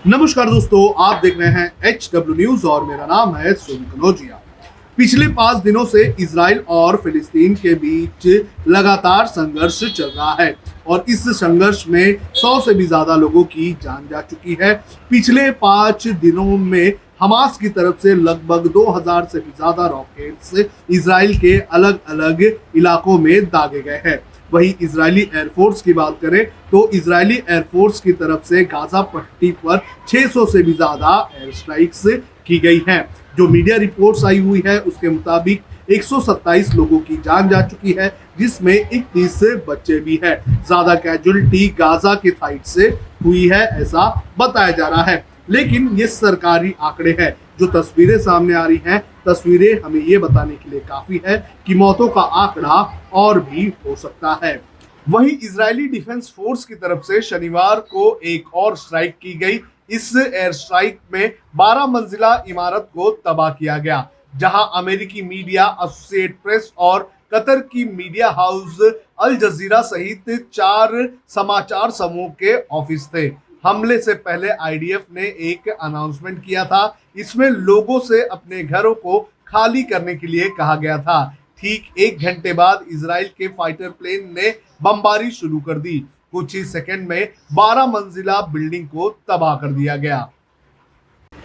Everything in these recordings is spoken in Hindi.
नमस्कार दोस्तों, आप देख रहे हैं HW न्यूज और मेरा नाम है सोनू कनौजिया। पिछले 5 दिनों से इजराइल और फिलिस्तीन के बीच लगातार संघर्ष चल रहा है और इस संघर्ष में 100 से भी ज्यादा लोगों की जान जा चुकी है। पिछले 5 दिनों में हमास की तरफ से लगभग 2000 से भी ज्यादा रॉकेट्स इजराइल के अलग अलग इलाकों में दागे गए हैं। वही इजरायली एयरफोर्स की बात करें तो इजरायली एयरफोर्स की तरफ से गाजा पट्टी पर 600 से भी ज्यादा एयर स्ट्राइक्स की गई है। जो मीडिया रिपोर्ट्स आई हुई है उसके मुताबिक 127 लोगों की जान जा चुकी है, जिसमें 31 बच्चे भी हैं। ज्यादा कैजुअलिटी गाजा के साइड से हुई है ऐसा बताया जा रहा है, लेकिन ये सरकारी आंकड़े हैं। जो तस्वीरें सामने आ रही हैं, तस्वीरें हमें ये बताने के लिए काफी है कि मौतों का आंकड़ा और भी हो सकता है। वही इजरायली डिफेंस फोर्स की तरफ से शनिवार को एक और स्ट्राइक की गई। इस एयर स्ट्राइक में 12 मंजिला इमारत को तबाह किया गया, जहां अमेरिकी मीडिया एसोसिएटेड प्रेस और कतर की मीडिया हाउस अल जजीरा सहित 4 समाचार समूह के ऑफिस थे। हमले से पहले आईडीएफ ने एक अनाउंसमेंट किया था। इसमें लोगों से अपने घरों को खाली करने के लिए कहा गया था। ठीक 1 घंटे बाद इजराइल के फाइटर प्लेन ने बमबारी शुरू कर दी। कुछ ही सेकंड में 12 मंजिला बिल्डिंग को तबाह कर दिया गया।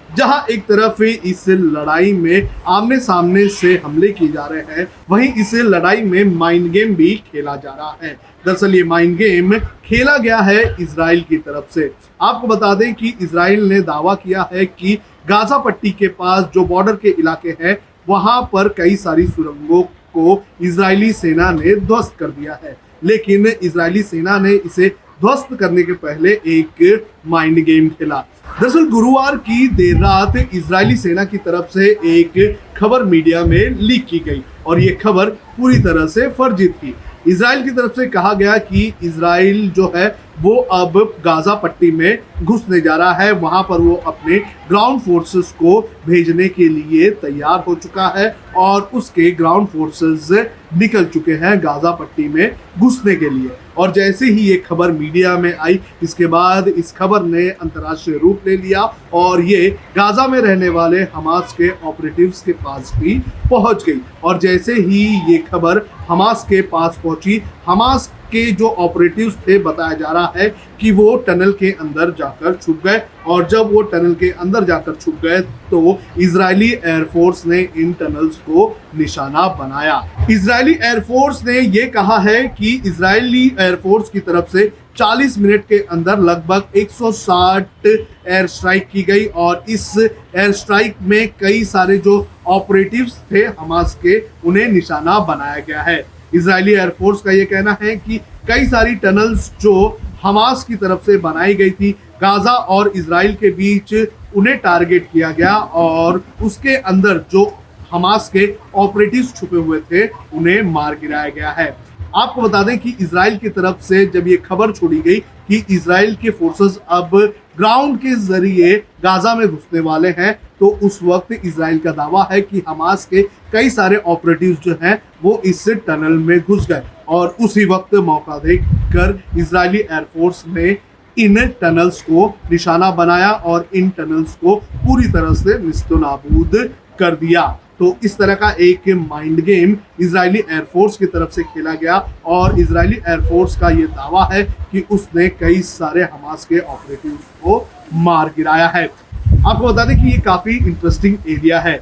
जहां एक तरफ इस लड़ाई में आमने सामने से हमले किए जा रहे हैं, वहीं इस लड़ाई में माइंड गेम भी खेला जा रहा है। दरअसल ये माइंड गेम खेला गया है इजराइल की तरफ से। आपको बता दें कि इजराइल ने दावा किया है कि गाजा पट्टी के पास जो बॉर्डर के इलाके हैं, वहां पर कई सारी सुरंगों को इजरायली सेना ने ध्वस्त कर दिया है, लेकिन इजरायली सेना ने इसे ध्वस्त करने के पहले एक माइंड गेम खेला। दरअसल गुरुवार की देर रात इजरायली सेना की तरफ से एक खबर मीडिया में लीक की गई और ये खबर पूरी तरह से फर्जी थी। इजराइल की तरफ से कहा गया कि इजराइल जो है वो अब गाजा पट्टी में घुसने जा रहा है। वहां पर वो अपने ग्राउंड फोर्सेस को भेजने के लिए तैयार हो चुका है और उसके ग्राउंड फोर्सेस निकल चुके हैं गाजा पट्टी में घुसने के लिए। और जैसे ही ये खबर मीडिया में आई, इसके बाद इस खबर ने अंतर्राष्ट्रीय रूप ले लिया और ये गाजा में रहने वाले हमास के ऑपरेटिव्स के पास भी पहुंच गई। और जैसे ही ये खबर हमास के पास पहुंची, हमास के जो ऑपरेटिव्स थे, बताया जा रहा है कि वो टनल के अंदर जाकर छुप गए और जब वो टनल के अंदर जाकर छुप गए तो इजरायली एयरफोर्स ने इन टनल्स को निशाना बनाया। इजरायली एयरफोर्स ने ये कहा है कि इजरायली एयरफोर्स की तरफ से 40 मिनट के अंदर लगभग 160 एयर स्ट्राइक की गई और इस एयर स्ट्राइक में कई सारे जो ऑपरेटिव्स थे हमास के, उन्हें निशाना बनाया गया है। इजरायली एयरफोर्स का ये कहना है कि कई सारी टनल्स जो हमास की तरफ से बनाई गई थी गाजा और इजराइल के बीच, उन्हें टारगेट किया गया और उसके अंदर जो हमास के ऑपरेटिव्स छुपे हुए थे उन्हें मार गिराया गया है। आपको बता दें कि इजराइल की तरफ से जब ये खबर छोड़ी गई कि इजराइल के फोर्सेस अब ग्राउंड के जरिए गाजा में घुसने वाले हैं, तो उस वक्त इजराइल का दावा है कि हमास के कई सारे ऑपरेटिव्स जो हैं वो इस टनल में घुस गए और उसी वक्त मौका देखकर इजरायली एयरफोर्स ने इन टनल्स को निशाना बनाया और इन टनल्स को पूरी तरह से निस्तनाबूद कर दिया। तो इस तरह का एक माइंड गेम इजरायली एयरफोर्स की तरफ से खेला गया और इजरायली एयरफोर्स का ये दावा है कि उसने कई सारे हमास के ऑपरेटिव्स को मार गिराया है। आपको बता दें कि ये काफी इंटरेस्टिंग एरिया है।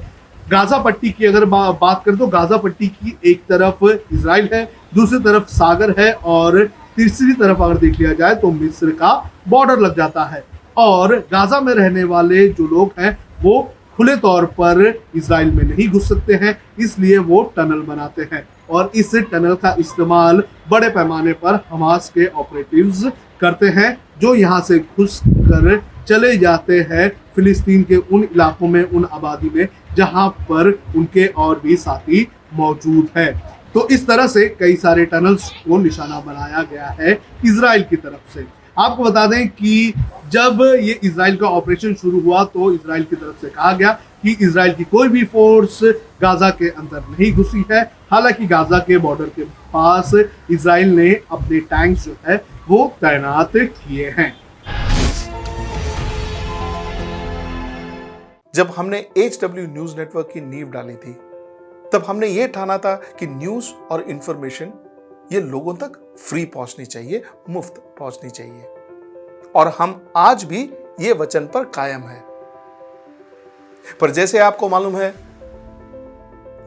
गाजा पट्टी की अगर बात करें तो गाजा पट्टी की एक तरफ इजराइल है, दूसरी तरफ सागर है और तीसरी तरफ अगर देख लिया जाए तो मिस्र का बॉर्डर लग जाता है। और गाजा में रहने वाले जो लोग हैं वो खुले तौर पर इजराइल में नहीं घुस सकते हैं, इसलिए वो टनल बनाते हैं और इस टनल का इस्तेमाल बड़े पैमाने पर हमास के ऑपरेटिव्स करते हैं, जो यहाँ से घुस कर चले जाते हैं फिलिस्तीन के उन इलाकों में, उन आबादी में जहां पर उनके और भी साथी मौजूद है। तो इस तरह से कई सारे टनल्स को निशाना बनाया गया है इजराइल की तरफ से। आपको बता दें कि जब ये इजराइल का ऑपरेशन शुरू हुआ तो इजराइल की तरफ से कहा गया कि इजराइल की कोई भी फोर्स गाजा के अंदर नहीं घुसी है। हालांकि गाजा के बॉर्डर के पास इजराइल ने अपने टैंक्स जो है वो तैनात किए हैं। जब हमने HW न्यूज नेटवर्क की नींव डाली थी, तब हमने यह ठाना था कि न्यूज और इंफॉर्मेशन ये लोगों तक फ्री पहुंचनी चाहिए, मुफ्त पहुंचनी चाहिए। और हम आज भी ये वचन पर कायम हैं। पर जैसे आपको मालूम है,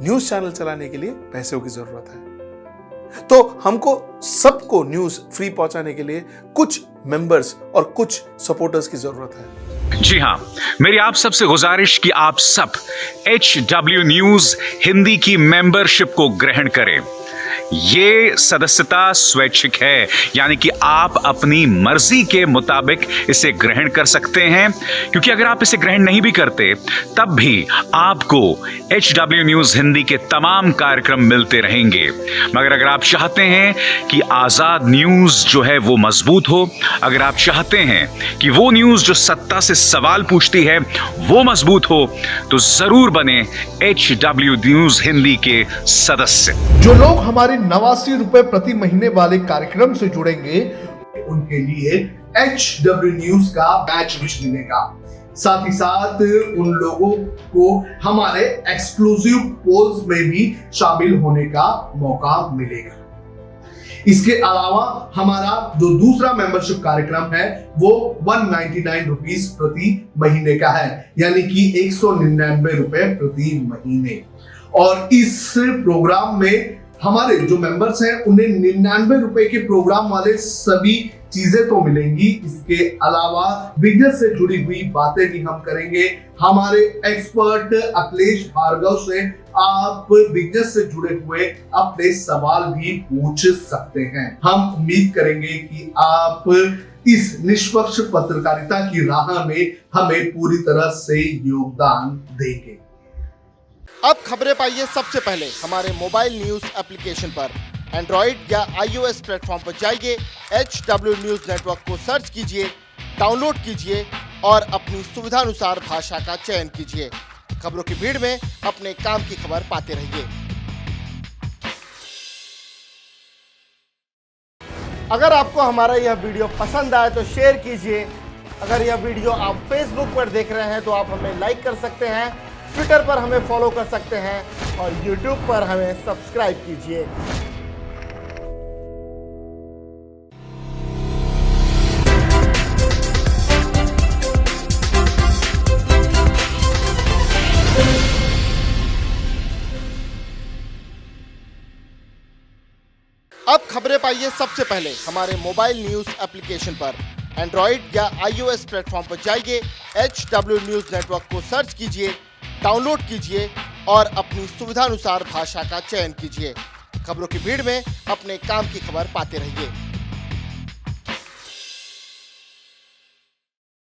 न्यूज चैनल चलाने के लिए पैसों की जरूरत है, तो हमको सबको न्यूज फ्री पहुंचाने के लिए कुछ मेंबर्स और कुछ सपोर्टर्स की जरूरत है। जी हां, मेरी आप सबसे गुजारिश कि आप सब HW न्यूज हिंदी की मेंबरशिप को ग्रहण करें। ये सदस्यता स्वैच्छिक है, यानी कि आप अपनी मर्जी के मुताबिक इसे ग्रहण कर सकते हैं, क्योंकि अगर आप इसे ग्रहण नहीं भी करते तब भी आपको HW न्यूज हिंदी के तमाम कार्यक्रम मिलते रहेंगे। मगर अगर आप चाहते हैं कि आजाद न्यूज जो है वो मजबूत हो, अगर आप चाहते हैं कि वो न्यूज जो सत्ता से सवाल पूछती है वो मजबूत हो, तो जरूर बने HW न्यूज हिंदी के सदस्य। जो लोग हमारे 89 रुपए प्रति महीने वाले कार्यक्रम से जुड़ेंगे, उनके लिए HW न्यूज का बैच विश मिलेगा। साथ ही साथ उन लोगों को हमारे एक्सक्लूसिव पोल्स में भी शामिल होने का मौका मिलेगा। इसके अलावा हमारा जो दूसरा मेंबरशिप कार्यक्रम है वो 199 रुपीस प्रति महीने का है, यानी कि 199 रुपए प्रति महीने। और इस प्रोग्राम में हमारे जो मेंबर्स हैं उन्हें 99 रुपए के प्रोग्राम वाले सभी चीजें तो मिलेंगी। इसके अलावा बिजनेस से जुड़ी हुई बातें भी हम करेंगे। हमारे एक्सपर्ट अखिलेश भार्गव से आप बिजनेस से जुड़े हुए अपने सवाल भी पूछ सकते हैं। हम उम्मीद करेंगे कि आप इस निष्पक्ष पत्रकारिता की राह में हमें पूरी तरह से योगदान देंगे। अब खबरें पाइए सबसे पहले हमारे मोबाइल न्यूज एप्लीकेशन पर। एंड्रॉइड या iOS प्लेटफॉर्म पर जाइए, HW न्यूज नेटवर्क को सर्च कीजिए, डाउनलोड कीजिए और अपनी सुविधानुसार भाषा का चयन कीजिए। खबरों की भीड़ में अपने काम की खबर पाते रहिए। अगर आपको हमारा यह वीडियो पसंद आए तो शेयर कीजिए। अगर यह वीडियो आप फेसबुक पर देख रहे हैं तो आप हमें लाइक कर सकते हैं, ट्विटर पर हमें फॉलो कर सकते हैं और यूट्यूब पर हमें सब्सक्राइब कीजिए। अब खबरें पाइए सबसे पहले हमारे मोबाइल न्यूज एप्लीकेशन पर। एंड्रॉइड या iOS प्लेटफॉर्म पर जाइए, HW न्यूज नेटवर्क को सर्च कीजिए, डाउनलोड कीजिए और अपनी सुविधानुसार भाषा का चयन कीजिए। खबरों की भीड़ में अपने काम की खबर पाते रहिए।